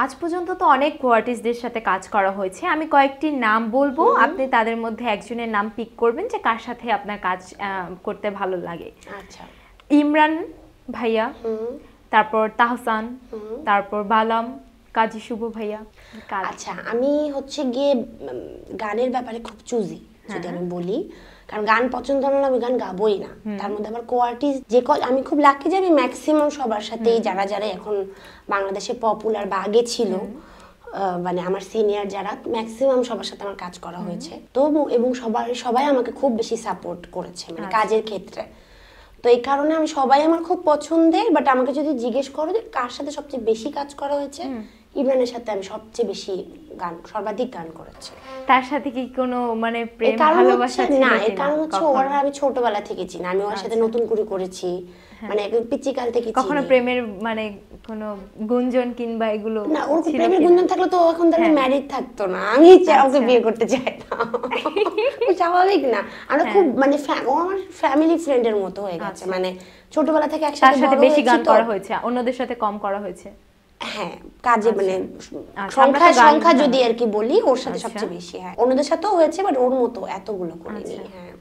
আজ পর্যন্ত তো অনেক কোয়ার্টিস্টদের সাথে কাজ করা হয়েছে, আমি কয়েকটি নাম বলবো, আপনি তাদের মধ্যে একজনের নাম পিক করবেন যে কার সাথে আপনার কাজ করতে ভালো লাগে। আচ্ছা। ইমরান ভাইয়া, তারপর তাহসান, তারপর বালাম, কাজী শুভ ভাইয়া। আচ্ছা, আমি হচ্ছে গিয়ে গানের ব্যাপারে খুব চুজি যদি আমি বলি, কারণ গান পছন্দ হলে আমি গান গাবোই না। তার মধ্যে আবার কোয়ার্টিস্ট আমি খুব লাকি যে আমি ম্যাক্সিমাম সবার সাথেই যারা যারা এখন বাংলাদেশে পপুলার বা আগে ছিল, মানে আমার সিনিয়র যারা, ম্যাক্সিমাম সবার সাথে আমার কাজ করা হয়েছে। তো এবং সবাই আমাকে খুব বেশি সাপোর্ট করেছে মানে কাজের ক্ষেত্রে। তো এই কারণে আমি সবাই আমার খুব পছন্দের। বাট আমাকে যদি জিজ্ঞেস করো যে কার সাথে সবচেয়ে বেশি কাজ করা হয়েছে, ইমরানের সাথে আমি সবচেয়ে বেশি সর্বাধিক গান করেছি। তার সাথে কি কোনো মানে প্রেম ভালোবাসা ছিল না? এর কারণ হচ্ছে ওরা আমি ছোটবেলা থেকে চিনি, আমি ওর সাথে নতুন করে করেছি, মানে পিচিকাল থেকে চিনি। কখনো প্রেমের মানে কোনো গুঞ্জন কিংবা এগুলো? না, ওর প্রেমের গুঞ্জন থাকলে তো এখন তাহলে ম্যারিড থাকতো না, আমি ওকে বিয়ে করতে চাইতাম। স্বাভাবিক না? আমরা খুব মানে ও আমার ফ্যামিলি ফ্রেন্ডের মতো হয়ে গেছে, মানে ছোটবেলা থেকে একসাথে বড় হয়েছি। বেশি গান করা হয়েছে, অন্যদের সাথে কম করা হয়েছে? হ্যাঁ, কাজে মানে সংখ্যা যদি আর কি বলি, ওর সাথে সবচেয়ে বেশি। হ্যাঁ, অন্যদের সাথেও হয়েছে বাট ওর মতো এতগুলো করিনি। হ্যাঁ।